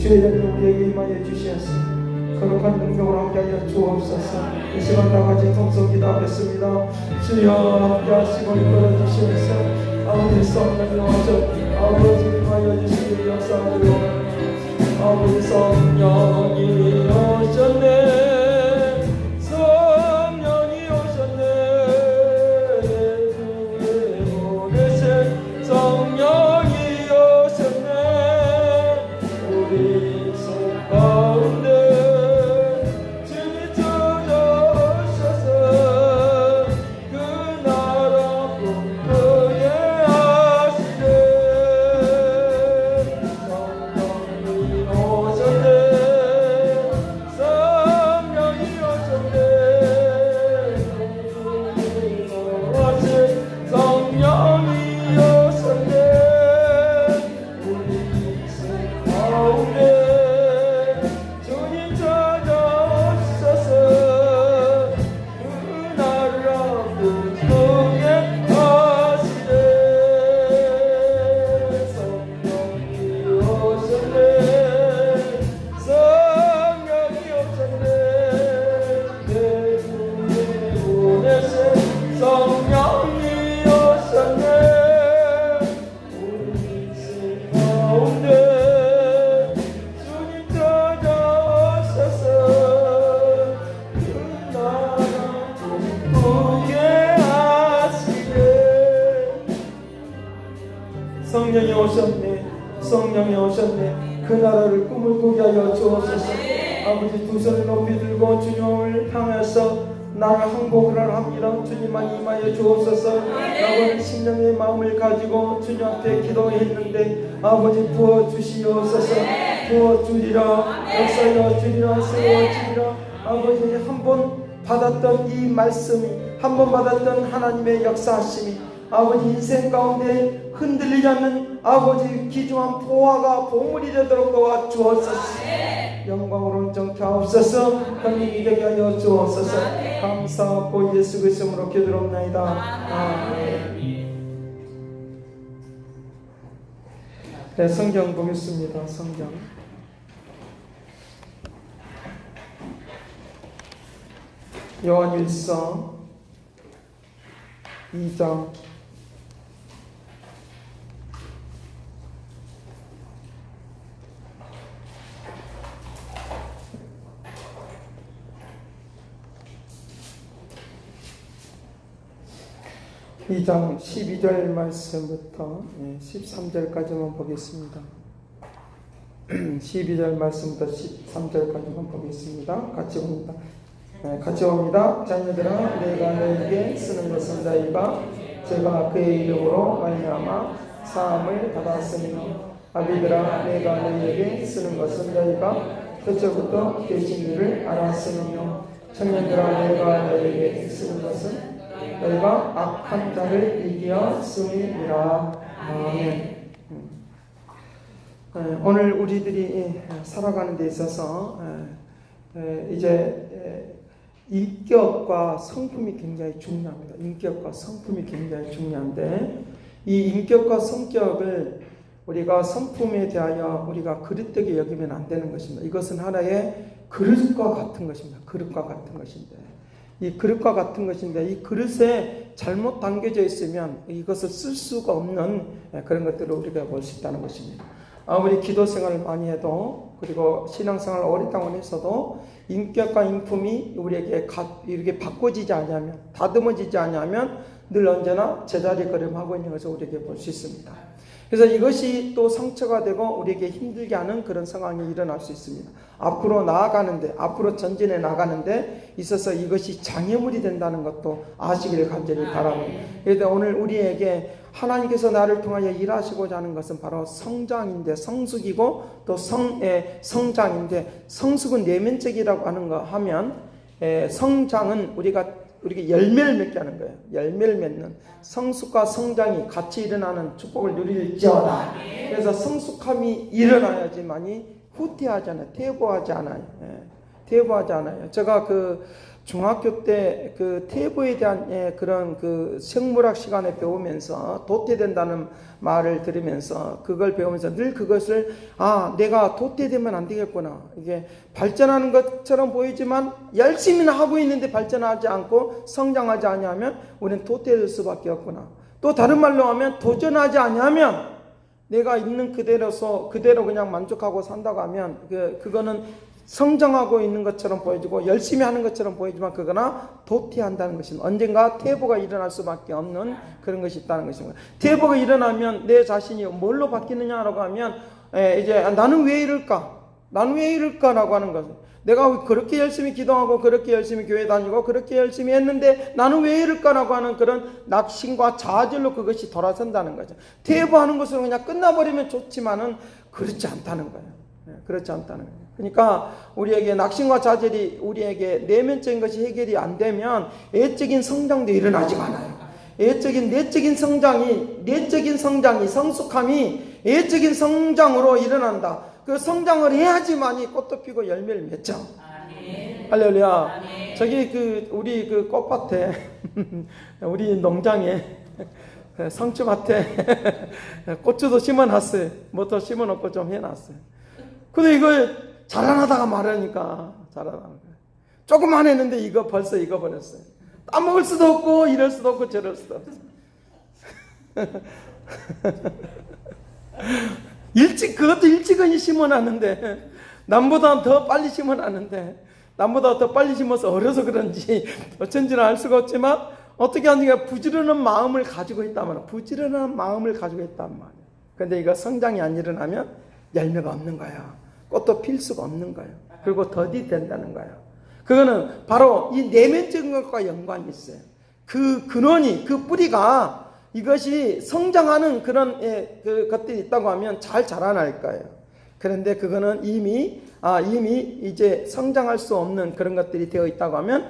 주의 영이 우리에게 임하여 주시옵소서. 거룩한 능력으로 함께하여 주옵소서. 이 시간 다같이 통성 기도하겠습니다. 주여 함께하시고 이끌어주시옵소서. 아버지 성령이 와서 아버지 임하여 주시기 역사하시고 아버지 성령이 오셨네. 성령이 오셨네. 보내신 성령이 오셨네. 우리 속 가운데 주님 찾아오셔서 그 나라 꿈꾸게 하시네. 성령이 오셨네. 성령이 오셨네. 성령이 오셨네. 우리 속 가운데 주님 찾아오셔서 그 나라 꿈꾸게 하시네. 성령이 오셨네. 성령이 오셨네. 내 주님 보내신 성령이 오셨네. 우리 집 가운데 주님 찾아오셔서 그 나라 꿈꾸게 하시네. 성령이 오셨네. 성령이 오셨네. 그 나라를 꿈을 꾸게 하여 주옵소서. 아버지 두 손을 높이 들고 주님을 향해서 나를 항복을 합니다. 주님만 임하여 주옵소서. 나는 신령의 마음을 가지고 주님 앞에 기도했는데 아버지 부어주시옵소서. 부어주리라. 역사여 주리라. 세워주리라. 아버지 한 번 받았던 이 말씀이, 한 번 받았던 하나님의 역사하심이 아버지 인생 가운데 흔들리지 않는 아버지 귀중한 보화가 보물이 되도록 도와주옵소서. 영광으로 온전케하옵소서. 형님이 되게 하여 주옵소서. 감사하고 예수 그리스도로 기도합나이다. 아멘. 네, 성경 보겠습니다. 성경 요한일서 2장 2장 12절 말씀부터 13절까지만 보겠습니다. 12절 말씀부터 13절까지만 보겠습니다. 같이 봅니다. 같이 봅니다. 자녀들아, 내가 너에게 쓰는 것은 자이가 제가 그의 이름으로 말미암아 사함을 받았으니, 아비들아, 내가 너에게 쓰는 것은 자이가 태초부터 계신 일을 알았으며, 청년들아, 내가 너에게 쓰는 것은 너희가 악한 자를 이기었음이니라. 아멘. 오늘 우리들이 살아가는 데 있어서 이제 인격과 성품이 굉장히 중요합니다. 인격과 성품이 굉장히 중요한데, 이 인격과 성격을 우리가 성품에 대하여 우리가 그릇되게 여기면 안 되는 것입니다. 이것은 하나의 그릇과 같은 것입니다. 그릇과 같은 것인데, 이 그릇과 같은 것인데, 이 그릇에 잘못 담겨져 있으면 이것을 쓸 수가 없는 그런 것들을 우리가 볼 수 있다는 것입니다. 아무리 기도 생활을 많이 해도, 그리고 신앙생활을 오랫동안 했어도 인격과 인품이 우리에게 이렇게 바꿔지지 않으면, 다듬어지지 않으면 늘 언제나 제자리 걸음하고 있는 것을 우리에게 볼 수 있습니다. 그래서 이것이 또 상처가 되고 우리에게 힘들게 하는 그런 상황이 일어날 수 있습니다. 앞으로 나아가는데, 앞으로 전진해 나가는데 있어서 이것이 장애물이 된다는 것도 아시기를 간절히 바랍니다. 그래서 오늘 우리에게 하나님께서 나를 통하여 일하시고자 하는 것은 바로 성장인데, 성숙이고 또 성장인데, 성숙은 내면적이라고 하는 거 하면, 성장은 우리가 열매를 맺게 하는 거예요. 열매를 맺는, 성숙과 성장이 같이 일어나는 축복을 누릴지어다. 그래서 성숙함이 일어나야지만이 후퇴하지 않아요. 퇴보하지 않아요. 퇴보하지 않아요. 제가 중학교 때 그 태보에 대한 그런 그 생물학 시간에 배우면서 도태된다는 말을 들으면서 그걸 배우면서 늘 그것을 내가 도태되면 안 되겠구나. 이게 발전하는 것처럼 보이지만 열심히는 하고 있는데 발전하지 않고 성장하지 않으면 우리는 도태될 수밖에 없구나. 또 다른 말로 하면 도전하지 않으면 내가 있는 그대로서 그대로 그냥 만족하고 산다고 하면 그거는 성장하고 있는 것처럼 보여지고 열심히 하는 것처럼 보이지만 그거나 도태한다는 것입니다. 언젠가 퇴보가 일어날 수밖에 없는 그런 것이 있다는 것입니다. 퇴보가 일어나면 내 자신이 뭘로 바뀌느냐라고 하면 이제 나는 왜 이럴까? 나는 왜 이럴까라고 하는 것은 내가 그렇게 열심히 기도하고 그렇게 열심히 교회 다니고 그렇게 열심히 했는데 나는 왜 이럴까라고 하는 그런 낙심과 좌절로 그것이 돌아선다는 거죠. 퇴보하는 것으로 그냥 끝나버리면 좋지만은 그렇지 않다는 거예요. 그렇지 않다는 거예요. 그러니까 우리에게 낙심과 좌절이 우리에게 내면적인 것이 해결이 안 되면 애적인 성장도 일어나지가 않아요. 내적인 성장이 성숙함이 애적인 성장으로 일어난다. 그 성장을 해야지만이 꽃도 피고 열매를 맺죠. 할렐루야. 저기 우리 꽃밭에 우리 농장에 상추밭에 고추도 심어놨어요. 뭐도 심어놓고 좀 해놨어요. 근데 이거 자라나다가 말하니까 조금만 했는데 이거 벌써 익어버렸어요. 따먹을 수도 없고 이럴 수도 없고 저럴 수도 없어요. 그것도 일찍은 심어놨는데 남보다 더 빨리 심어놨는데 남보다 더 빨리 심어서 어려서 그런지 어쩐지는 알 수가 없지만 어떻게 하는가 부지런한 마음을 가지고 있단 말이야. 부지런한 마음을 가지고 있단 말이야. 근데 이거 성장이 안 일어나면 열매가 없는 거야. 꽃도 필 수가 없는 거예요. 그리고 더디 된다는 거예요. 그거는 바로 이 내면적인 것과 연관이 있어요. 그 근원이, 그 뿌리가 이것이 성장하는 그런 그 것들이 있다고 하면 잘 자라날 거예요. 그런데 그거는 이미 이제 성장할 수 없는 그런 것들이 되어 있다고 하면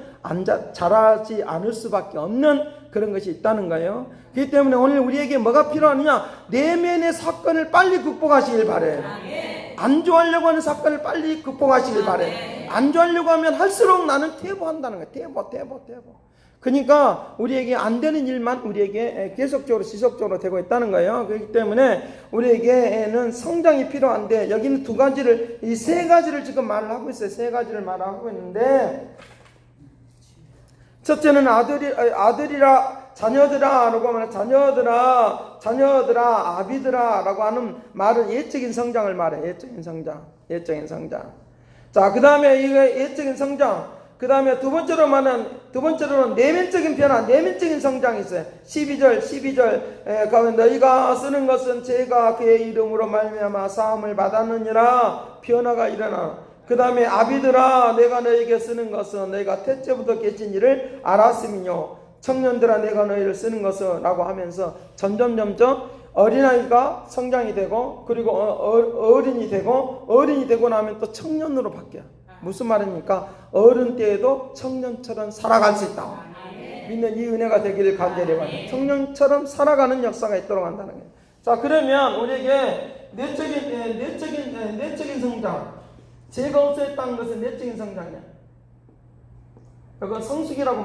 자라지 않을 수밖에 없는 그런 것이 있다는 거예요. 그렇기 때문에 오늘 우리에게 뭐가 필요하느냐? 내면의 사건을 빨리 극복하시길 바래요. 안 좋아하려고 하는 사건을 빨리 극복하시길 바래요. 안 좋아하려고 하면 할수록 나는 퇴보한다는 거예요. 퇴보. 그러니까 우리에게 안 되는 일만 우리에게 계속적으로 지속적으로 되고 있다는 거예요. 그렇기 때문에 우리에게는 성장이 필요한데 여기는 이 세 가지를 지금 말을 하고 있어요. 세 가지를 말하고 있는데 첫째는 아들이라 자녀들아 라고 하면 자녀들아 아비들아 라고 하는 말은 예적인 성장을 말해. 예적인 성장. 자, 그 다음에 이거 예적인 성장. 그 다음에 두 번째로는 내면적인 변화, 내면적인 성장이 있어요. 12절 가면 너희가 쓰는 것은 제가 그의 이름으로 말미암아 사함을 받았느니라. 변화가 일어나. 그 다음에 아비들아 내가 너에게 쓰는 것은 너희가 태초부터 계신 일을 알았음이요 청년들아 내가 너희를 쓰는 것은 라고 하면서 점점 어린아이가 성장이 되고 그리고 어른이 되고 나면 또 청년으로 바뀌어요. 무슨 말입니까? 어른 때에도 청년처럼 살아갈 수 있다. 믿는 이 은혜가 되기를 간절히 바랍니다. 청년처럼 살아가는 역사가 있도록 한다는 거예요. 자, 그러면 우리에게 내적인 성장. 죄가 없어졌다는 것은 내적인 성장이야. 이건 성숙이라고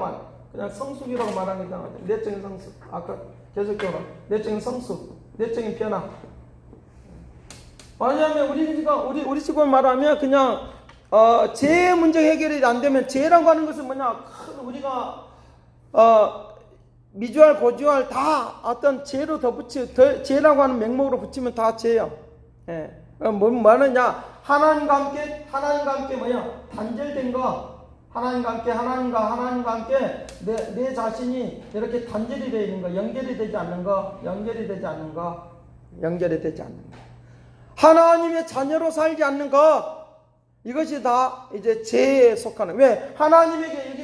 그냥 성숙이라고 말하는 게 나아요. 내적인 성숙. 아까 계속적으로 내적인 성숙, 내적인 변화. 왜냐하면 우리 지금 말하면 그냥 죄 문제 해결이 안 되면 죄라고 하는 것은 뭐냐? 우리가 미주알, 고주알 다 어떤 죄로 죄라고 하는 명목으로 붙이면 다 죄야. 예. 뭐 하느냐? 하나님과 함께 뭐야? 단절된 거. 하나님과 함께 내 자신이 이렇게 단절이 되어 있는 거, 연결이 되지 않는 거. 하나님의 자녀로 살지 않는 것. 이것이 다 이제 죄에 속하는. 왜? 하나님에게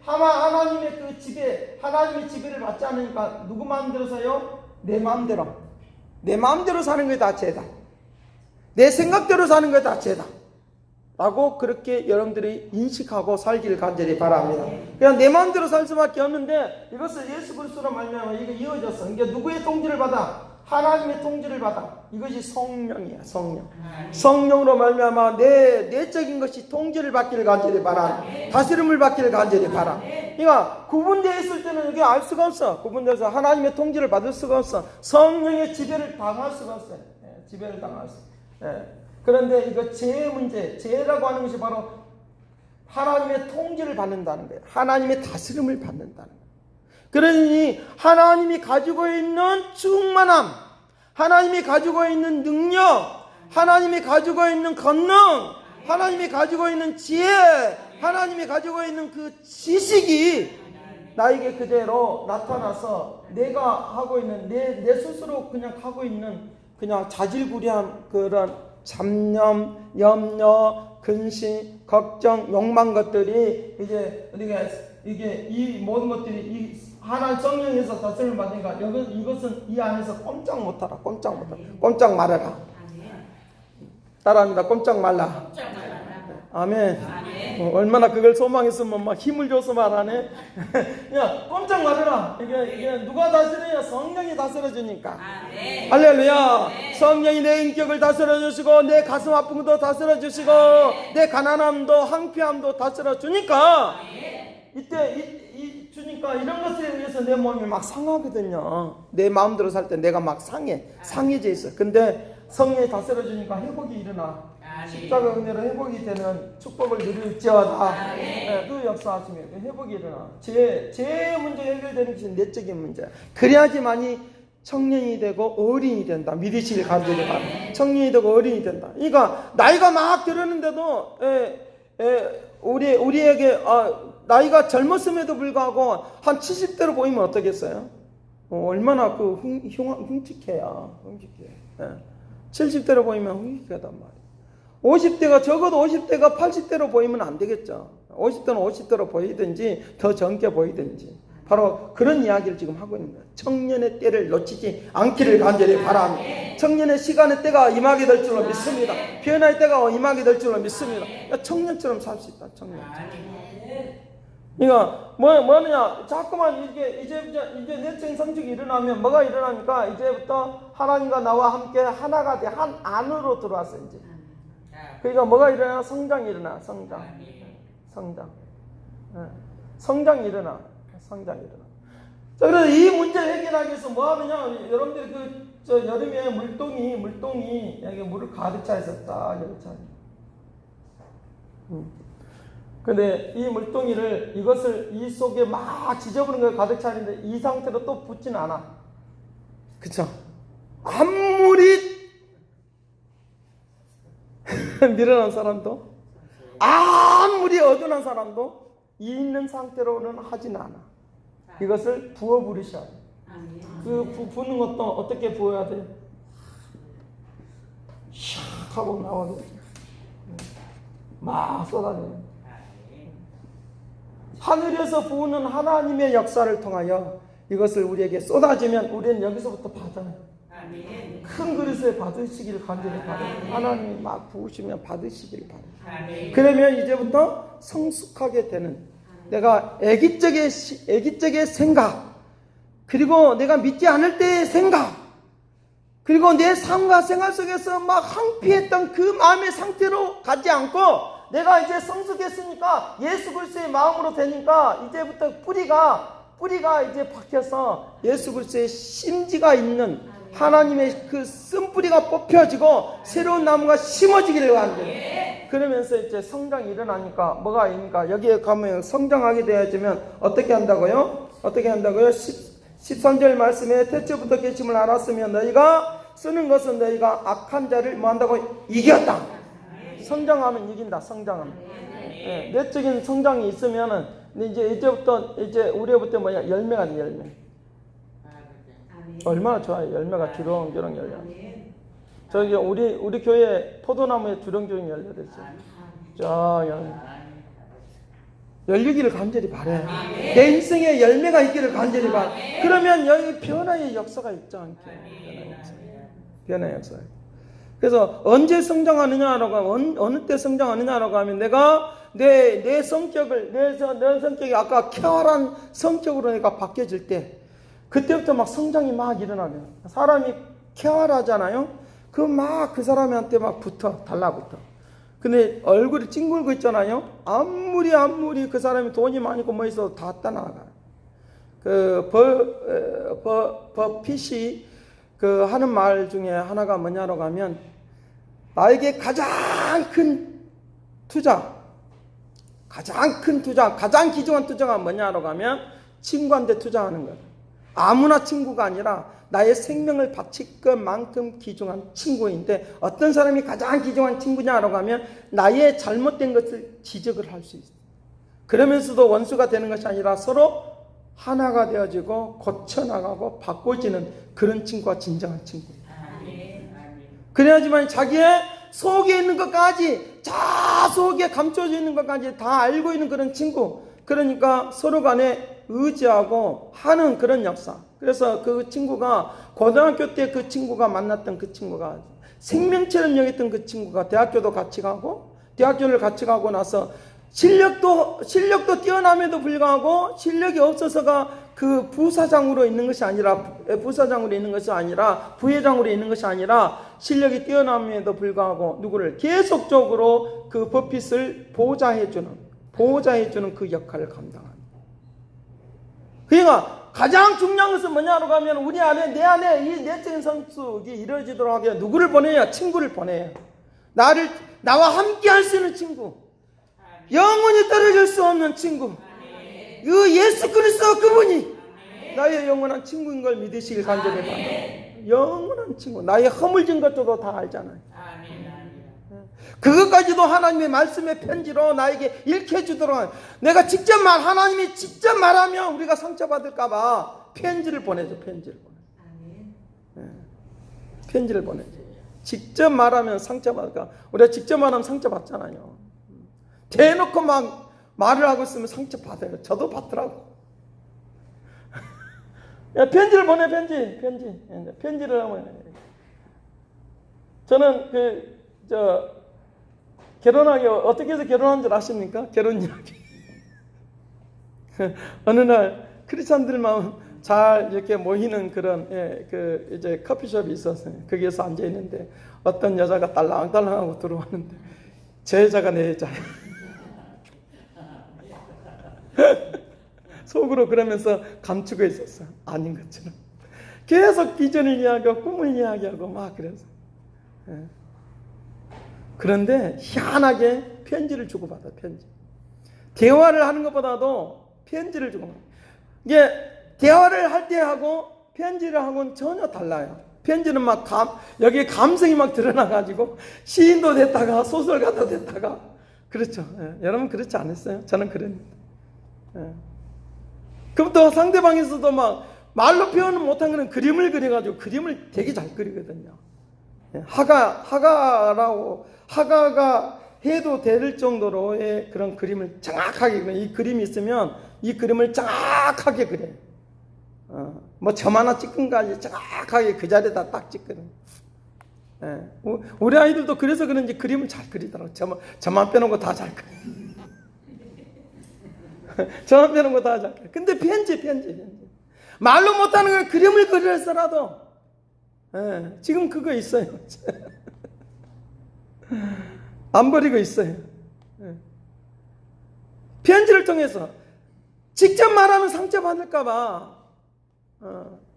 하나님의 그 지배, 하나님의 지배를 받지 않으니까 누구 마음대로서요? 내 마음대로 사는 게 다 죄다. 내 생각대로 사는 게 다 죄다. 라고 그렇게 여러분들이 인식하고 살기를 간절히 바랍니다. 그냥 내 마음대로 살 수밖에 없는데 이것을 예수 그리스도로 말미암아 이게 이어졌어. 이게 누구의 통지를 받아? 하나님의 통지를 받아. 이것이 성령이야. 성령. 성령으로 말미암아 내 내적인 것이 통지를 받기를 간절히 바라. 다스림을 받기를 간절히 바라. 그러니까 구분되어 있을 때는 이게 알 수가 없어. 구분돼서 하나님의 통지를 받을 수가 없어. 성령의 지배를 당할 수가 없어요. 지배를 당할 수. 그런데 이거 죄의 문제, 죄라고 하는 것이 바로 하나님의 통지를 받는다는 거예요. 하나님의 다스림을 받는다는 거예요. 그러니 하나님이 가지고 있는 충만함, 하나님이 가지고 있는 능력, 하나님이 가지고 있는 권능, 하나님이 가지고 있는 지혜, 하나님이 가지고 있는 그 지식이 나에게 그대로 나타나서 내가 하고 있는 내 스스로 그냥 하고 있는 그냥 자질구레한 그런 잡념, 염려, 근심, 걱정, 욕망 것들이 이제 우리가 이게 이 모든 것들이 이 하나님 성령에서 다스림을 받으니까 이것은 이 안에서 꼼짝 못하라. 꼼짝 못하라. 꼼짝 말아라. 따라합니다. 꼼짝 말라. 아멘. 얼마나 그걸 소망했으면 막 힘을 줘서 말하네. 야, 꼼짝 말해라. 이게 누가 다스려요? 성령이 다스려주니까. 할렐루야. 성령이 내 인격을 다스려주시고 내 가슴 아픔도 다스려주시고 내 가난함도 황폐함도 다스려주니까 주니까 이런 것에 의해서 내 몸이 막 상하거든요. 내 마음대로 살 때 내가 막 상해져 있어. 근데 성령이 다스려주니까 회복이 일어나. 십자가 은혜로 회복이 되는 축복을 누릴지어다. 그 역사하시며 회복이 일어나. 죄의 문제 해결되는 것이 내적인 문제야. 그래야지만이 청년이 되고 어린이 된다. 믿으시길 간절히 바랍니다. 청년이 되고 어린이 된다. 그러니까 나이가 막 들었는데도 우리에게 나이가 젊었음에도 불구하고 한 70대로 보이면 어떻겠어요? 얼마나 흉측해요. 흉측해. 70대로 보이면 흉측하단 말이에요. 50대가 적어도 50대가 80대로 보이면 안 되겠죠. 50대는 50대로 보이든지 더 젊게 보이든지 바로 그런 이야기를 지금 하고 있는 거예요. 청년의 때를 놓치지 않기를 간절히 바랍니다. 청년의 시간의 때가 임하게 될 줄로 믿습니다. 변화의 때가 임하게 될 줄로 믿습니다. 청년처럼 살 수 있다. 청년처럼. 그러니까 뭐냐 자꾸만 이제 내적인 성적이 일어나면 뭐가 일어나니까 이제부터 하나님과 나와 함께 하나가 돼 한 안으로 들어왔어 이제. 그러니까 뭐가 일어나? 성장이 일어나. 성장이 일어나. 자, 그래서 이 문제를 해결하기 위해서 뭐 하느냐? 여러분들이 여름에 물동이 여기 물을 가득 차 있었다. 여기 차. 근데 이 물동이를 이것을 이 속에 막 지저분한 걸 가득 차 있는데 이 상태로 또 붓지는 않아. 그쵸? 아무리 미련한 사람도 아무리 어둔한 사람도 있는 상태로는 하진 않아. 이것을 부어 부으셔야 돼. 그 부는 것도 어떻게 부어야 돼? 샥 하고 나와야 돼. 막 쏟아내. 하늘에서 부으는 하나님의 역사를 통하여 이것을 우리에게 쏟아지면 우리는 여기서부터 받아요. 큰 그릇에 받으시기를 간절히 바라요. 하나님이 막 부으시면 받으시기를 바라요. 그러면 이제부터 성숙하게 되는 내가 애기적의 생각, 그리고 내가 믿지 않을 때의 생각, 그리고 내 삶과 생활 속에서 막 황폐했던 그 마음의 상태로 가지 않고 내가 이제 성숙했으니까 예수 그리스도의 마음으로 되니까 이제부터 뿌리가 이제 박혀서 예수 그리스도의 심지가 있는 하나님의 그 쓴뿌리가 뽑혀지고 새로운 나무가 심어지기를 원해요. 그러면서 이제 성장이 일어나니까 뭐가 있습니까? 여기에 가면 성장하게 되어지면 어떻게 한다고요? 13절 말씀에 태초부터 계심을 알았으면 너희가 쓰는 것은 너희가 악한 자를 뭐 한다고? 이겼다. 성장하면 이긴다. 성장하면. 내적인 성장이 있으면은 이제부터 우리부터 뭐야? 열매가 돼. 열매. 얼마나 좋아요. 열매가 주렁주렁 열려. 저기 우리 교회 포도나무에 주렁주렁 열려있어요. 열리기를 간절히 바래. 내 인생에 열매가 있기를 간절히 바래. 그러면 여기 변화의 역사가 있지 않게. 변화의 역사. 그래서 언제 성장하느냐라고 하면 어느 때 성장하느냐라고 하면 내가 내 성격을 내 성격이 아까 쾌활한 성격으로 내가 바뀌어질 때 그때부터 막 성장이 막 일어나면 사람이 쾌활하잖아요. 그 사람한테 막 달라붙어. 근데 얼굴이 찡글고 있잖아요. 아무리 그 사람이 돈이 많고 뭐 있어도 다 떠나가. 버핏이 하는 말 중에 하나가 뭐냐로 가면, 나에게 가장 큰 투자, 가장 귀중한 투자가 뭐냐로 가면 친구한테 투자하는 거예요. 아무나 친구가 아니라 나의 생명을 바칠 것만큼 귀중한 친구인데, 어떤 사람이 가장 귀중한 친구냐로 가면 나의 잘못된 것을 지적을 할 수 있어요. 그러면서도 원수가 되는 것이 아니라 서로 하나가 되어지고 고쳐나가고 바꿔지는 그런 친구가 진정한 친구예요. 그래야지만 자기의 속에 있는 것까지, 저 속에 감춰져 있는 것까지 다 알고 있는 그런 친구, 그러니까 서로 간에 의지하고 하는 그런 역사. 그래서 그 친구가, 고등학교 때 그 친구가 만났던 그 친구가, 생명처럼 여겼던 그 친구가 대학교도 같이 가고, 대학교를 같이 가고 나서 실력도 뛰어남에도 불구하고 실력이 없어서가 그 부회장으로 있는 것이 아니라 부회장으로 있는 것이 아니라, 실력이 뛰어남에도 불구하고 누구를 계속적으로 그 버핏을 보호자해주는 그 역할을 감당합니다. 그러니까 가장 중요한 것은 뭐냐로 가면, 우리 안에, 내 안에 이 내적인 성숙이 이루어지도록 하기 위해 누구를 보내야? 친구를 보내요. 나와 함께 할 수 있는 친구, 영원히 떨어질 수 없는 친구, 그 예수 그리스도 그분이 나의 영원한 친구인 걸 믿으시길 간절히 바랍니다. 영원한 친구, 나의 허물진 것도 다 알잖아요. 그것까지도 하나님의 말씀의 편지로 나에게 읽혀주도록, 내가 하나님이 직접 말하면 우리가 상처받을까봐 편지를 보내죠. 편지를 보내죠. 직접 말하면 상처받을까. 우리가 직접 말하면 상처받잖아요. 대놓고 막 말을 하고 있으면 상처받아요. 저도 받더라고. 야, 편지를 보내. 편지를 하면, 저는 결혼하기 어떻게 해서 결혼한 줄 아십니까? 결혼 이야기. 어느 날 크리스찬들만 잘 이렇게 모이는 그런 이제 커피숍이 있었어요. 거기에서 앉아 있는데 어떤 여자가 딸랑딸랑하고 들어왔는데, 제 여자가 내 여자예요. 속으로 그러면서 감추고 있었어. 아닌 것처럼. 계속 비전을 이야기하고 꿈을 이야기하고 막 그래서. 그런데 희한하게 편지를 주고받아. 편지. 대화를 하는 것보다도 편지를 주고받아. 이게 대화를 할 때하고 편지를 하고는 전혀 달라요. 편지는 막 여기에 감성이 막 드러나가지고 시인도 됐다가 소설가도 됐다가. 그렇죠. 여러분 그렇지 않았어요? 저는 그랬는데. 그럼 또 상대방에서도 막 말로 표현을 못한 거는 그림을 그려가지고, 그림을 되게 잘 그리거든요. 하가가 해도 될 정도로의 그런 그림을 정확하게 그려요. 이 그림이 있으면 이 그림을 정확하게 그려요. 뭐 점 하나 찍은 거지 정확하게 그 자리에다 딱 찍거든요. 우리 아이들도 그래서 그런지 그림을 잘 그리더라고요. 저만 빼놓고 다 잘 그려요. 저만 빼놓고 다 잘 그려요. 근데 편지. 말로 못하는 걸 그림을 그려서라도, 지금 그거 있어요. 안 버리고 있어요. 편지를 통해서 직접 말하면 상처받을까봐,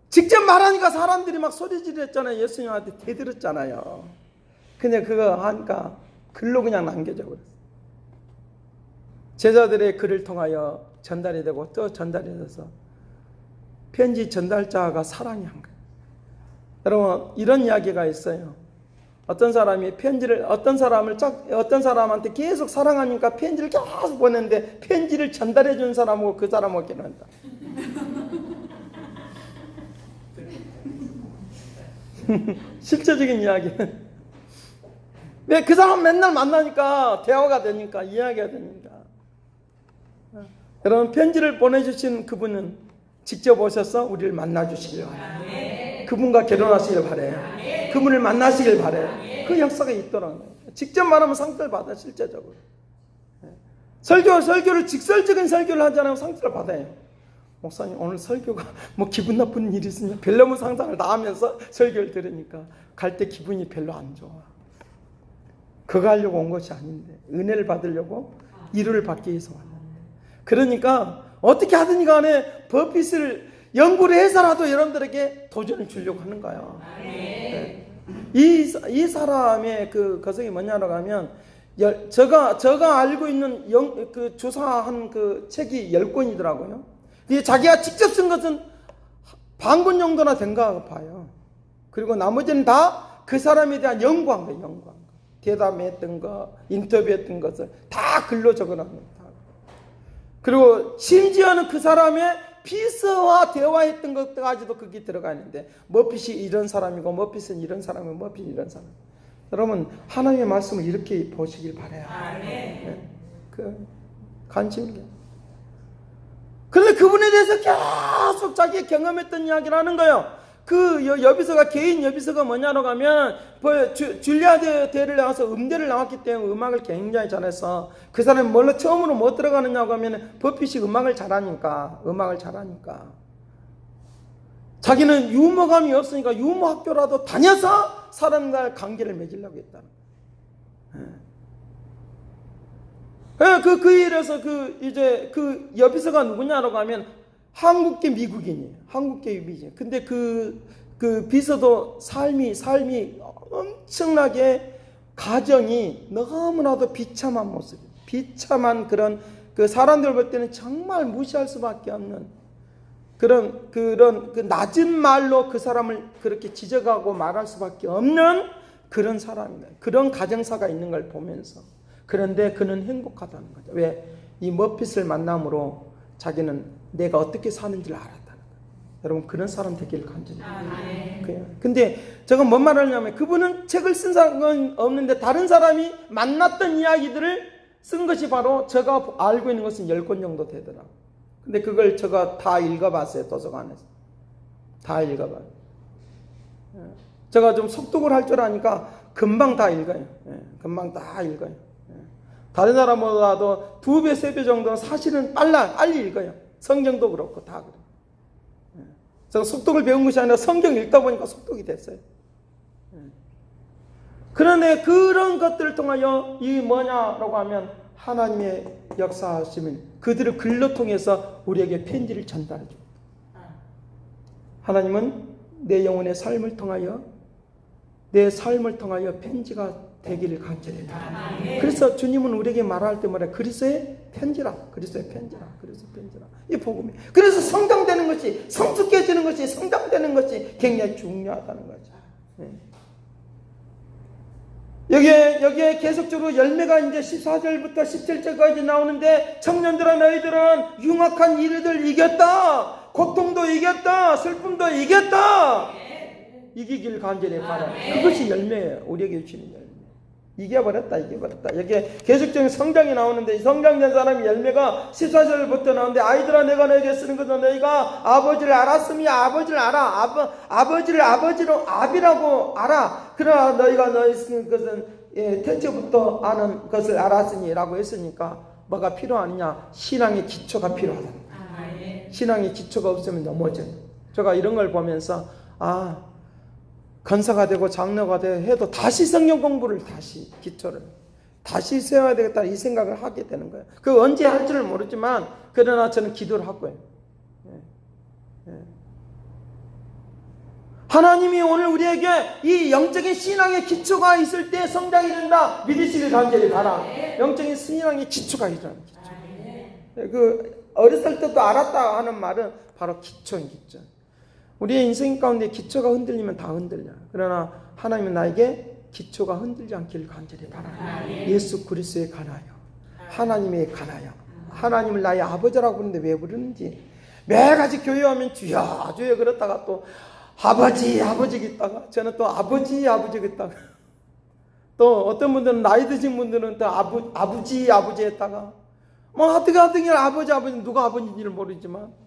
직접 말하니까 사람들이 막 소리 지르잖아요. 예수님한테 대들었잖아요. 그냥 그거 하니까 글로 그냥 남겨져 버렸어요. 제자들의 글을 통하여 전달이 되고 또 전달이 돼서 편지 전달자가 사랑이 한 거예요. 여러분, 이런 이야기가 있어요. 어떤 사람한테 계속 사랑하니까 편지를 계속 보냈는데, 편지를 전달해 준 사람하고 그 사람하고 결혼한다. 실제적인 이야기는. 왜? 그 사람 맨날 만나니까 대화가 되니까, 이야기가 되니까. 여러분, 편지를 보내주신 그분은 직접 오셔서 우리를 만나주시길 바래요. 그분과 결혼하시길 바래요. 그분을 만나시길 바래요. 그 역사가 있더라고요. 직접 말하면 상처를 받아요. 실제적으로. 설교를 직설적인 설교를 하잖아요. 상처를 받아요. 목사님 오늘 설교가 뭐 기분 나쁜 일이 있으냐 별로 상상을 다 하면서 설교를 들으니까 갈 때 기분이 별로 안 좋아. 그거 하려고 온 것이 아닌데 은혜를 받으려고 위로를 받기 위해서 왔는데, 그러니까 어떻게 하든지 간에 버핏을 연구를 해서라도 여러분들에게 도전을 주려고 하는 거예요. 네. 이 사람의 그 거성이 뭐냐라고 하면 제가 알고 있는 그 조사한 그 책이 10권이더라고요. 자기가 직접 쓴 것은 반권 정도나 된가 봐요. 그리고 나머지는 다 그 사람에 대한 연구한 거예요. 연구한 거. 대담했던 거, 인터뷰했던 것을 다 글로 적어놨습니다. 그리고 심지어는 그 사람의 피서와 대화했던 것까지도 거기 들어가 있는데, 머핏이 이런 사람이고 머핏은 이런 사람이고 머핏이 이런 사람. 여러분 하나님의 말씀을 이렇게 보시길 바라요. 네. 그 관심이. 그런데 그분에 대해서 계속 자기 경험했던 이야기를 하는 거예요. 그 여비서가 개인 여비서가 뭐냐로 가면 줄리아 대를 나와서 음대를 나왔기 때문에 음악을 굉장히 잘해서 그 사람이 뭘로 처음으로 못 들어가느냐고 하면 버핏이 음악을 잘하니까 자기는 유머감이 없으니까 유머 학교라도 다녀서 사람과 관계를 맺으려고 했다는 거예요. 그 일에서 그 여비서가 누구냐라고 하면 한국계 미국인이에요. 한국계 유비지. 근데 그 비서도 삶이 엄청나게 가정이 너무나도 비참한 모습, 비참한 그런 그 사람들 볼 때는 정말 무시할 수밖에 없는 그런 그 낮은 말로 그 사람을 그렇게 지적하고 말할 수밖에 없는 그런 사람이다. 그런 가정사가 있는 걸 보면서, 그런데 그는 행복하다는 거죠. 왜? 이 머핏을 만남으로 자기는 내가 어떻게 사는지를 알았다는 거예요. 여러분 그런 사람 되기를 간절히 바랍니다. 근데 제가 뭔 말을 하냐면, 그분은 책을 쓴 사람은 없는데 다른 사람이 만났던 이야기들을 쓴 것이 바로 제가 알고 있는 것은 10권 정도 되더라고요. 근데 그걸 제가 다 읽어봤어요. 도서관에서 다 읽어봐요. 제가 좀 속독을 할 줄 아니까 금방 다 읽어요. 금방 다 읽어요. 다른 사람보다도 2배, 3배 정도는 사실은 빨리 읽어요. 성경도 그렇고 다 그래요. 제가 속독을 배운 것이 아니라 성경 읽다 보니까 속독이 됐어요. 그런데 그런 것들을 통하여 이 뭐냐라고 하면 하나님의 역사하심을 그들을 글로 통해서 우리에게 편지를 전달해 줍니다. 하나님은 내 영혼의 삶을 통하여 내 삶을 통하여 편지가 되기를 간절히 바랍니다. 그래서 주님은 우리에게 말할 때마다 그리스도의 편지라. 이 복음이. 그래서 성장되는 것이, 성숙해지는 것이, 성장되는 것이 굉장히 중요하다는 거죠. 여기에 계속적으로 열매가 이제 14절부터 17절까지 나오는데, 청년들아 너희들은 흉악한 일들 이겼다. 고통도 이겼다. 슬픔도 이겼다. 이기길 간절히 바랍니다. 그것이 열매예요. 우리에게 주시는 열매. 이겨버렸다. 여기에 계속적인 성장이 나오는데, 이 성장된 사람의 열매가 14절부터 나오는데, 아이들아 내가 너에게 쓰는 것은 너희가 아버지를 알았으니 아버지를 알아. 아버지를 아버지로 아비라고 알아. 그러나 너희가 너희 쓰는 것은 태초부터 아는 것을 알았으니 라고 했으니까 뭐가 필요하느냐? 신앙의 기초가 필요하다. 신앙의 기초가 없으면 넘어져요. 제가 이런 걸 보면서 건사가 되고 장로가 되고 해도 다시 성경 공부를 기초를 다시 세워야 되겠다 이 생각을 하게 되는 거예요. 그 언제 할지를 모르지만 그러나 저는 기도를 하고요. 하나님이 오늘 우리에게 이 영적인 신앙의 기초가 있을 때 성장이 된다 믿으시길 간절히 바랍니다. 영적인 신앙의 기초가 있잖아요. 그 어렸을 때도 알았다 하는 말은 바로 기초인 기초. 우리의 인생 가운데 기초가 흔들리면 다 흔들려. 그러나 하나님은 나에게 기초가 흔들지 않기를 간절히 바라요. 예수 그리스도에 관하여, 하나님에 관하여, 하나님을 나의 아버지라고 부르는데 왜 부르는지, 매가지 교회하면 주여 주여 그랬다가 또 아버지 겠다가, 저는 또 아버지 겠다가, 또 어떤 분들은 나이 드신 분들은 또 아버지 했다가, 뭐 하등하등이 아버지 누가 아버지인지를 모르지만,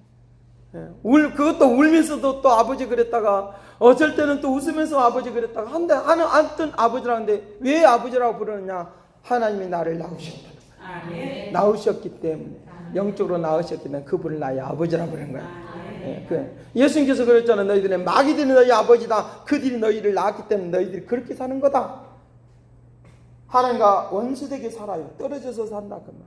그것도 울면서도 또 아버지 그랬다가, 어쩔 때는 또 웃으면서 아버지 그랬다가, 아무튼 아버지라는데 왜 아버지라고 부르느냐? 하나님이 나를 낳으셨다는 낳으셨기 때문에, 영적으로 낳으셨기 때문에 그분을 나의 아버지라고 그런 거야. 예수님께서 그랬잖아요. 너희들의 마귀들이 너희 아버지다. 그들이 너희를 낳았기 때문에 너희들이 그렇게 사는 거다. 하나님과 원수되게 살아요. 떨어져서 산다 그 말.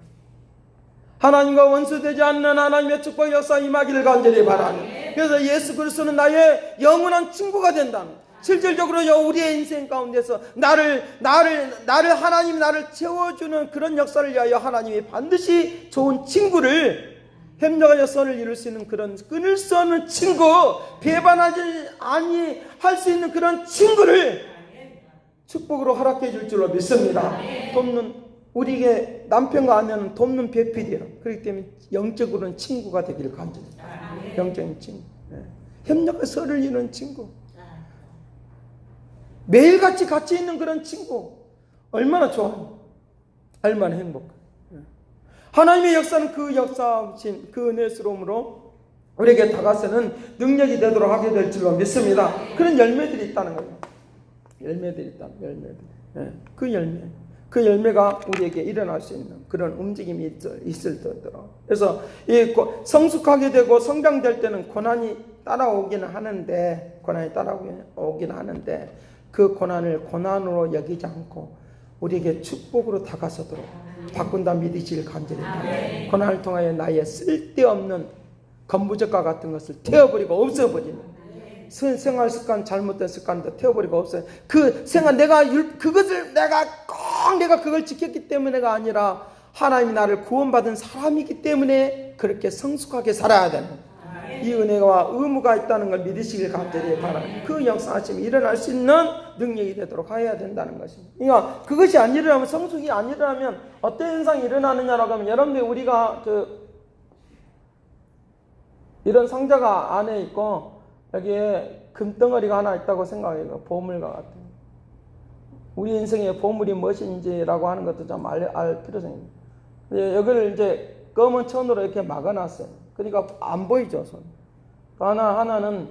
하나님과 원수되지 않는 하나님의 축복 역사 임하기를 간절히 바라는. 그래서 예수 그리스도는 나의 영원한 친구가 된다는. 실질적으로 우리의 인생 가운데서 나를 하나님이 나를 채워주는 그런 역사를 위하여 하나님이 반드시 좋은 친구를, 협력하여 선을 이룰 수 있는 그런 끊을 수 없는 친구, 배반하지 아니할 수 있는 그런 친구를 축복으로 허락해 줄 줄로 믿습니다. 우리에게 남편과 아내는 돕는 배필이에요. 그렇기 때문에 영적으로는 친구가 되기를 간절합니다. 영적인 친구, 협력의 선을 이루는 친구, 매일같이 같이 있는 그런 친구, 얼마나 좋아요. 얼마나 행복해요. 하나님의 역사는 그 역사하신 그 은혜스러움으로 우리에게 다가서는 능력이 되도록 하게 될 줄로 믿습니다. 그런 열매들이 있다는 거예요. 열매들이 있다. 그 열매가 우리에게 일어날 수 있는 그런 움직임이 있을 때도록. 그래서 이 성숙하게 되고 성장될 때는 고난이 따라오기는 하는데, 그 고난을 고난으로 여기지 않고 우리에게 축복으로 다가서도록 바꾼다 믿으시길 간절히 바랍니다. 고난을 통하여 나의 쓸데없는 건부적과 같은 것을 태워버리고 없애버리는 생활 습관, 잘못된 습관도 태워버리고 없어요. 그 생활, 그것을 내가 그걸 지켰기 때문에가 아니라 하나님이 나를 구원받은 사람이기 때문에 그렇게 성숙하게 살아야 되는 이 은혜와 의무가 있다는 걸 믿으시길 간절히 바랍니다. 그 역사하심이 일어날 수 있는 능력이 되도록 해야 된다는 것입니다. 그러니까 그것이 안 일어나면, 성숙이 안 일어나면 어떤 현상이 일어나느냐라고 하면, 여러분들 우리가 이런 상자가 안에 있고 여기에 금덩어리가 하나 있다고 생각해요. 보물과 같은. 우리 인생의 보물이 무엇인지라고 하는 것도 좀 알 필요성이 있습니다. 여기를 이제 검은 천으로 이렇게 막아놨어요. 그러니까 안 보이죠, 손. 하나는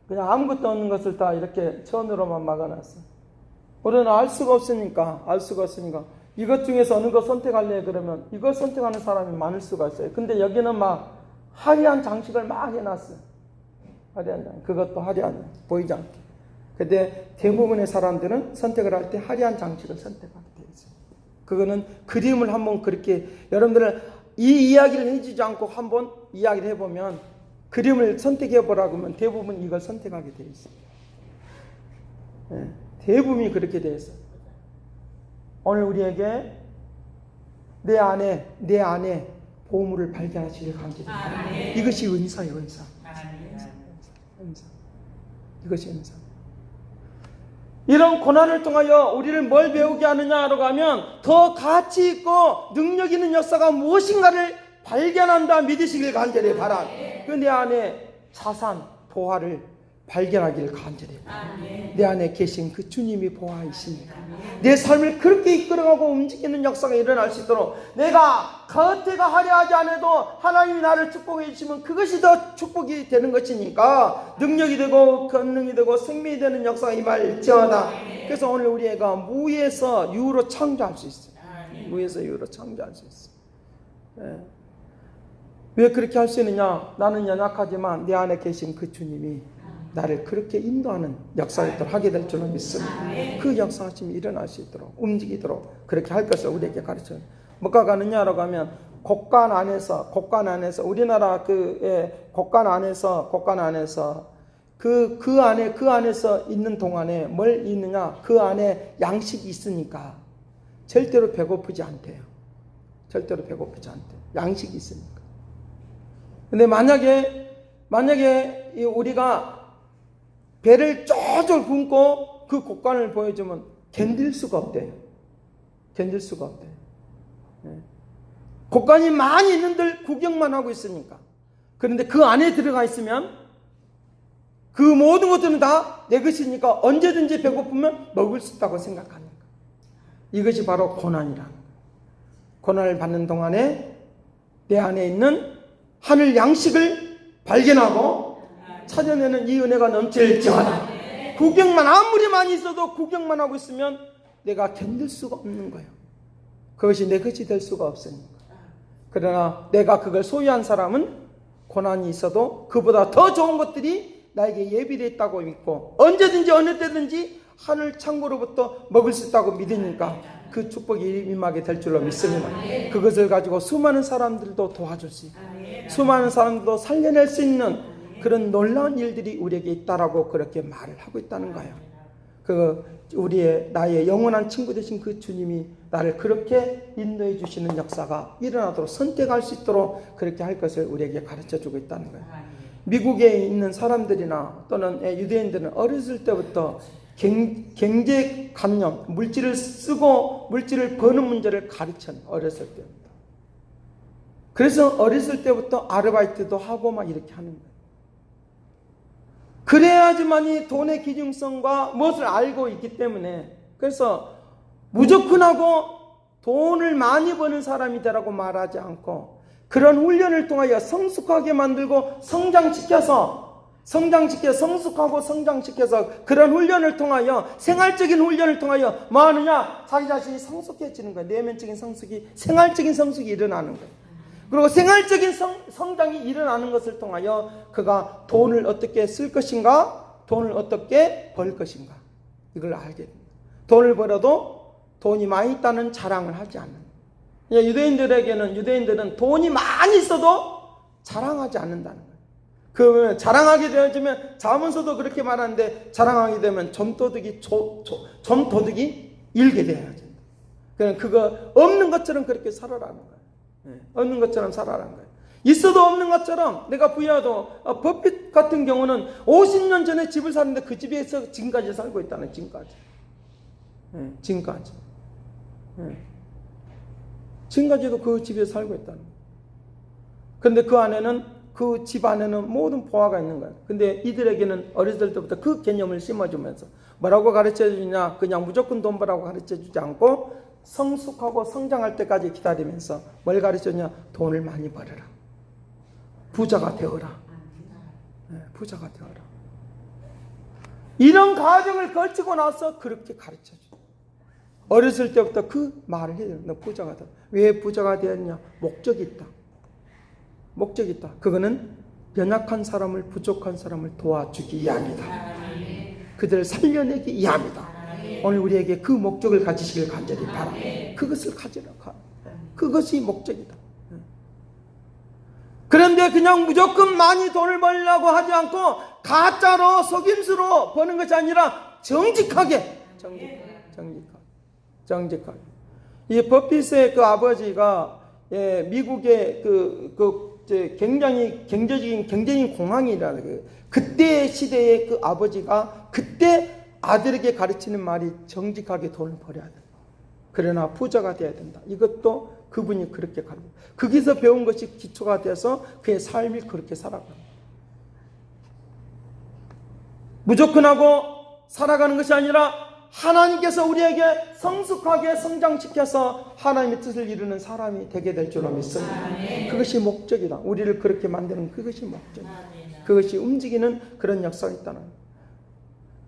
그냥 아무것도 없는 것을 다 이렇게 천으로만 막아놨어요. 우리는 알 수가 없으니까 이것 중에서 어느 거 선택할래 그러면 이걸 선택하는 사람이 많을 수가 있어요. 근데 여기는 막 화려한 장식을 막 해놨어요. 화려한 장식. 그것도 화려한, 보이지 않게. 근데 대부분의 사람들은 선택을 할 때 화려한 장식을 선택하게 되어 있어요. 그거는 그림을 한번 그렇게, 여러분들은 이 이야기를 해주지 않고 한번 이야기를 해보면, 그림을 선택해보라고 하면 대부분 이걸 선택하게 되어 있어요. 대부분이 그렇게 되어 있어요. 오늘 우리에게 내 안에 보물을 발견하시길 간절히 바랍니다. 이것이 은사예요, 은사. 이것이 은사. 이런 고난을 통하여 우리를 뭘 배우게 하느냐라고 하면, 더 가치 있고 능력 있는 역사가 무엇인가를 발견한다 믿으시길 간절히 바랍니다. 그 내 안에 자산, 보화를 발견하기를 간절히 바랍니다. 내 안에 계신 그 주님이 보화이십니다. 내 삶을 그렇게 이끌어가고 움직이는 역사가 일어날 수 있도록, 내가 겉에가 화려하지 않아도 하나님이 나를 축복해 주시면 그것이 더 축복이 되는 것이니까, 능력이 되고 권능이 되고 생명이 되는 역사가 임할지어다. 그래서 오늘 우리가 무에서 유로 창조할 수 있어요. 무에서 유로 창조할 수 있어요. 왜 그렇게 할 수 있느냐? 나는 연약하지만 내 안에 계신 그 주님이 나를 그렇게 인도하는 역사를 하게 될 줄로 믿습니다. 그 역사하심이 일어날 수 있도록, 움직이도록 그렇게 할 것을 우리에게 가르쳐요. 뭐가 가느냐라고 하면, 곡간 안에서 우리나라 곡간 안에서 그 안에서 있는 동안에 뭘 있느냐? 그 안에 양식이 있으니까 절대로 배고프지 않대요. 절대로 배고프지 않대요. 양식이 있으니까. 근데 만약에 우리가 배를 쫄쫄 굶고 그 곡간을 보여주면 견딜 수가 없대요. 곡간이 많이 있는들 구경만 하고 있으니까. 그런데 그 안에 들어가 있으면 그 모든 것들은 다 내 것이니까 언제든지 배고프면 먹을 수 있다고 생각하니까. 이것이 바로 고난이라는 거예요. 고난을 받는 동안에 내 안에 있는 하늘 양식을 발견하고 찾아내는 이 은혜가 넘칠지어다. 구경만 아무리 많이 있어도 구경만 하고 있으면 내가 견딜 수가 없는 거예요. 그것이 내 것이 될 수가 없으니까. 그러나 내가 그걸 소유한 사람은 고난이 있어도 그보다 더 좋은 것들이 나에게 예비되어 있다고 믿고 언제든지 어느 때든지 하늘 창고로부터 먹을 수 있다고 믿으니까 그 축복이 임하게 될 줄로 믿습니다. 그것을 가지고 수많은 사람들도 도와줄 수 있고 수많은 사람들도 살려낼 수 있는 그런 놀라운 일들이 우리에게 있다라고 그렇게 말을 하고 있다는 거예요. 나의 영원한 친구 되신 그 주님이 나를 그렇게 인도해 주시는 역사가 일어나도록 선택할 수 있도록 그렇게 할 것을 우리에게 가르쳐 주고 있다는 거예요. 미국에 있는 사람들이나 또는 유대인들은 어렸을 때부터 경제관념, 물질을 쓰고 물질을 버는 문제를 가르쳐요. 어렸을 때부터. 그래서 어렸을 때부터 아르바이트도 하고 막 이렇게 하는 거예요. 그래야지만이 돈의 기중성과 무엇을 알고 있기 때문에 그래서 무조건하고 돈을 많이 버는 사람이 되라고 말하지 않고 그런 훈련을 통하여 성숙하게 만들고 성숙하고 성장시켜서 그런 훈련을 통하여 생활적인 훈련을 통하여 뭐 하느냐? 자기 자신이 성숙해지는 거예요. 내면적인 성숙이 생활적인 성숙이 일어나는 거예요. 그리고 생활적인 성장이 일어나는 것을 통하여 그가 돈을 어떻게 쓸 것인가, 돈을 어떻게 벌 것인가 이걸 알게 됩니다. 돈을 벌어도 돈이 많이 있다는 자랑을 하지 않는 거예요. 유대인들은 돈이 많이 있어도 자랑하지 않는다는 거예요. 그러면 자랑하게 되어지면 자문서도 그렇게 말하는데 자랑하게 되면 점도둑이 일게 돼야지. 그냥 그거 없는 것처럼 그렇게 살아라는 거예요. 없는 것처럼 살아라는 거예요. 있어도 없는 것처럼 내가 부여도 버핏 같은 경우는 50년 전에 집을 샀는데 그 집에서 지금까지 살고 있다는 지금까지도 그 집에 살고 있다는 거예요. 그런데 그 집 안에는 모든 보화가 있는 거예요. 근데 이들에게는 어렸을 때부터 그 개념을 심어주면서 뭐라고 가르쳐 주냐? 그냥 무조건 돈 벌라고 가르쳐 주지 않고 성숙하고 성장할 때까지 기다리면서 뭘 가르쳤냐? 돈을 많이 벌어라. 부자가 되어라. 부자가 되어라. 이런 과정을 거치고 나서 그렇게 가르쳐줘. 어렸을 때부터 그 말을 해요. 너 부자가 되어. 왜 부자가 되었냐? 목적이 있다. 목적이 있다. 그거는 연약한 사람을, 부족한 사람을 도와주기 위함이다. 그들을 살려내기 위함이다. 오늘 우리에게 그 목적을 가지시길 간절히 바랍니다. 그것을 가지라. 그것이 목적이다. 그런데 그냥 무조건 많이 돈을 벌려고 하지 않고 가짜로 속임수로 버는 것이 아니라 정직하게. 이 버핏의 그 아버지가 미국의 굉장히 경제적인 공황이라는 거예요. 그때 시대의 그 아버지가 그때 아들에게 가르치는 말이 정직하게 돈을 벌여야 된다. 그러나 부자가 돼야 된다. 이것도 그분이 그렇게 가르쳐. 거기서 배운 것이 기초가 돼서 그의 삶이 그렇게 살아가는 거예요. 무조건 하고 살아가는 것이 아니라 하나님께서 우리에게 성숙하게 성장시켜서 하나님의 뜻을 이루는 사람이 되게 될 줄로 믿습니다. 그것이 목적이다. 우리를 그렇게 만드는 그것이 목적이다. 그것이 움직이는 그런 역사가 있다는 거예요.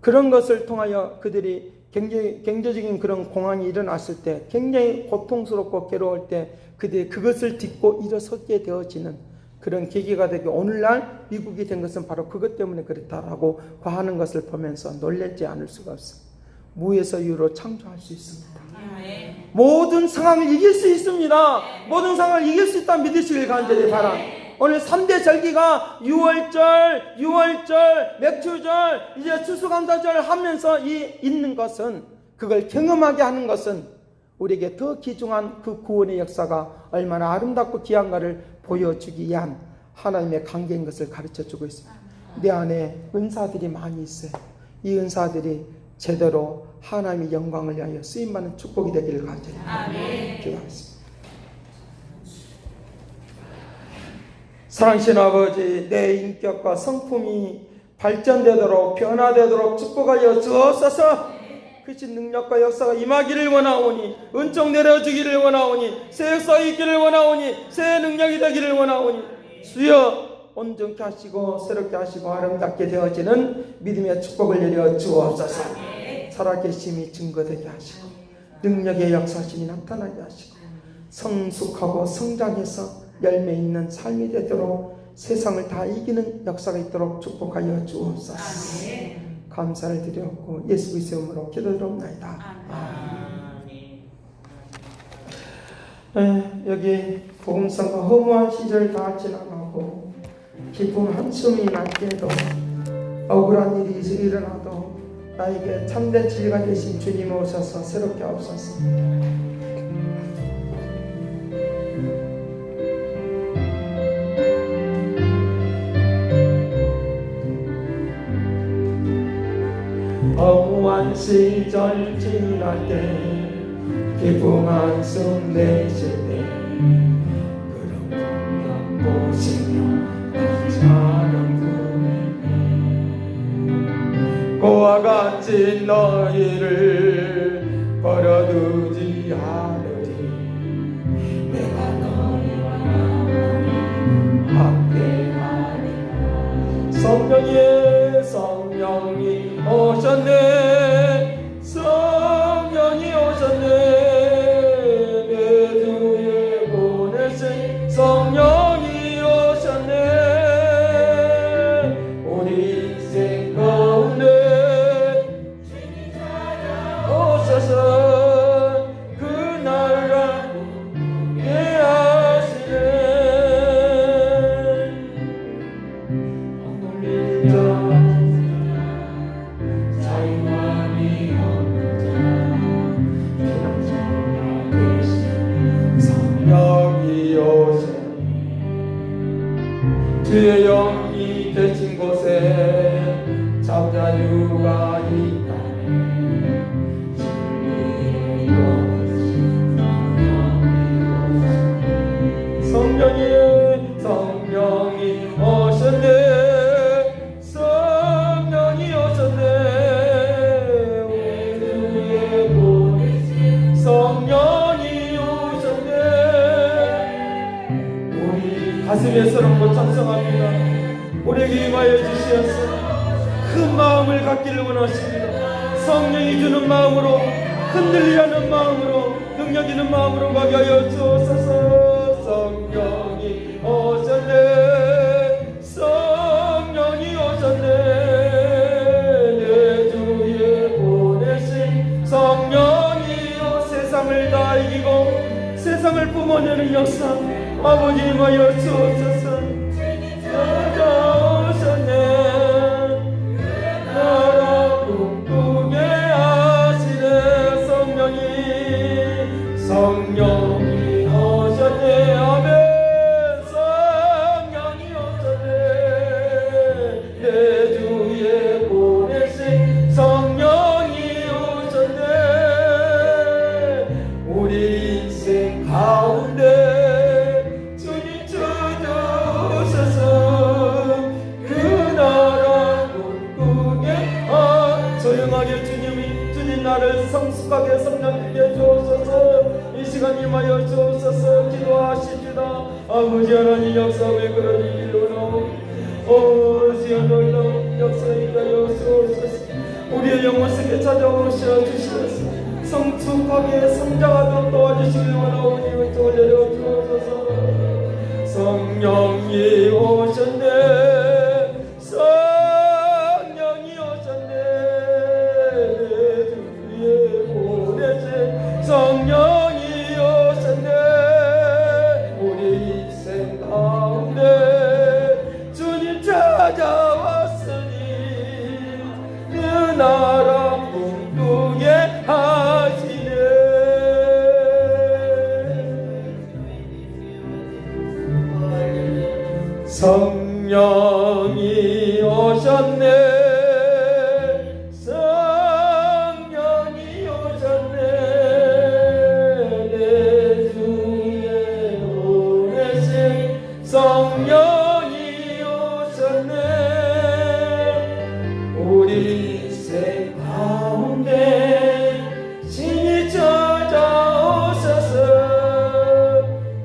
그런 것을 통하여 그들이 경제적인 그런 공황이 일어났을 때 굉장히 고통스럽고 괴로울 때 그들이 그것을 딛고 일어서게 되어지는 그런 계기가 되게 오늘날 미국이 된 것은 바로 그것 때문에 그렇다라고 하는 것을 보면서 놀라지 않을 수가 없습니다. 무에서 유로 창조할 수 있습니다. 모든 상황을 이길 수 있습니다. 모든 상황을 이길 수 있다 믿으시길 간절히 바랍니다. 오늘 3대 절기가 유월절, 맥주절, 이제 추수감사절 하면서 있는 것은 그걸 경험하게 하는 것은 우리에게 더 귀중한 그 구원의 역사가 얼마나 아름답고 귀한가를 보여주기 위한 하나님의 관계인 것을 가르쳐주고 있습니다. 내 안에 은사들이 많이 있어요. 이 은사들이 제대로 하나님의 영광을 위하여 쓰임받는 축복이 되기를 간절히 기도하겠습니다. 사랑하신 아버지, 내 인격과 성품이 발전되도록 변화되도록 축복하여 주옵소서. 그치 능력과 역사가 임하기를 원하오니, 은총 내려주기를 원하오니, 새 역사가 있기를 원하오니, 새 능력이 되기를 원하오니, 주여 온전케 하시고 새롭게 하시고 아름답게 되어지는 믿음의 축복을 내려 주옵소서. 살아계심이 증거되게 하시고 능력의 역사심이 나타나게 하시고 성숙하고 성장해서 열매 있는 삶이 되도록 세상을 다 이기는 역사가 있도록 축복하여 주옵소서. 감사를 드렸고 예수 그리스도의 이름으로 기도드립나이다. 여기 복음성과 허무한 시절 다 지나가고 기쁨 한숨이 날때도 억울한 일이 일어나도 나에게 참된 진리가 되신 주님 오셔서 새롭게 하옵소서. 허무한 시절 지날 때 기쁨 한숨 내쉴 때 그런 것 보시며 감사하는 분에게 고와 같이 너희를 버려두지 않으리. 내가 너희와 함께하리라. 성령이 오셨네. 성령이 오셨네. 성령이 오셨네. 우리 인생 가운데 오셔서 그 나라 예하시네. 자 자유함이 없자 성령이 오셨네. 주의 영이 되신 곳에 자유가 있다네. 성령이 오셨네. 성령이 오셨네. 우리의 보내신 성령이 오셨네. 우리 가슴에 서럽고 찬성합니다. 우리에게 임하여 주시옵소서. 큰 마음을 갖기를 원하십니다. 성령이 주는 마음으로, 흔들리려는 마음으로, 능력 있는 마음으로 가게 하여 주옵소서. 성령이 오셨네. 성령이 오셨네. 내 주에 보내신 성령이 세상을 다 이기고 세상을 뿜어내는 역사 아버지 임하여 주옵소서. 찾아오셨네. 나라 꿈꾸게 하시네. 성령이 오셨네. 아멘. 성령이 오셨네. 내 주에 보내신 성령이 오셨네. 우리 인생 가운데 주님 찾아오셔서 그 나라 꿈꾸게 소용하게 주님 나를 성숙하게 성장하게 주옵소서. 이 시간 임하여 주옵소서. 기도하십시다. 아버지 하나님 역사 왜 그런 일로 오시오 놀라운 역사이다 주옵소서. 우리의 영혼 속에 찾아오셔 주시옵소서. 성숙하게 성장하도록 도와주시길 원하오니 은총을 내려 주옵소서. 성령이 오셨네. 성령이 오셨네. 내 주에 보내신 성령이 오셨네. 우리 인생 가운데 주님 찾아왔으니 그 나라 꿈꾸게 하시네. 성령이 오셨네. 성령이 오셨네. 내 주에 보내신 성령이 오셨네. 우리 인생 가운데 신이 찾아오셔서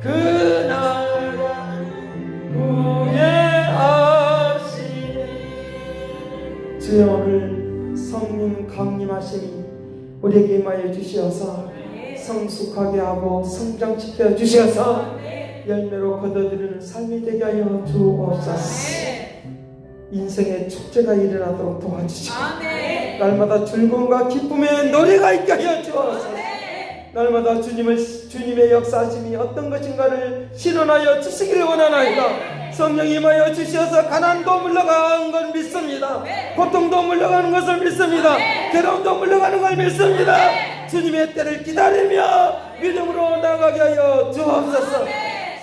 그 나라 꿈꾸게 성숙하게 하고 성장시켜 주셔서 열매로 거둬들이는 삶이 되게 하여 주옵소서. 인생의 축제가 일어나도록 도와주시고 날마다 즐거움과 기쁨의 노래가 있게 하여 주옵소서. 날마다 주님의 역사하심이 어떤 것인가를 실현하여 주시기를 원하나이다. 성령 임하여 주셔서 가난도 물러가는 걸 믿습니다. 고통도 물러가는 것을 믿습니다. 괴로움도 물러가는 걸 믿습니다. 주님의 때를 기다리며 믿음으로 나가게 하여 주옵소서.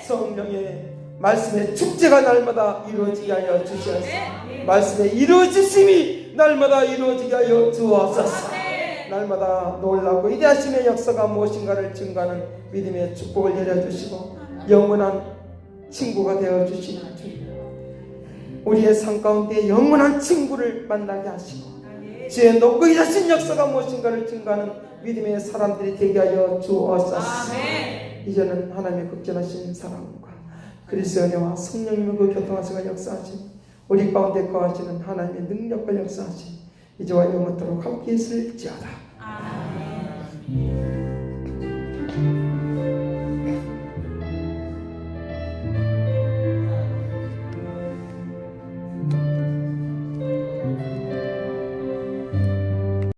성령의 말씀의 축제가 날마다 이루어지게 하여 주셔서 말씀의 이루어지심이 날마다 이루어지게 하여 주옵소서. 날마다 놀랍고 위대하심의 역사가 무엇인가를 증거하는 믿음의 축복을 내려주시고 영원한 친구가 되어주시는 주님, 우리의 삶 가운데 영원한 친구를 만나게 하시고 주의 높고 위대하신 역사가 무엇인가를 증거하는 믿음의 사람들이 되게 하여 주옵소서. 이제는 하나님의 극진하신 사랑과 그리스도의 은혜와 성령님의 그 교통하시고 역사하신 우리 가운데 거하시는 하나님의 능력과 역사하신 이제와 영원토록 함께 있을지어다. 아멘.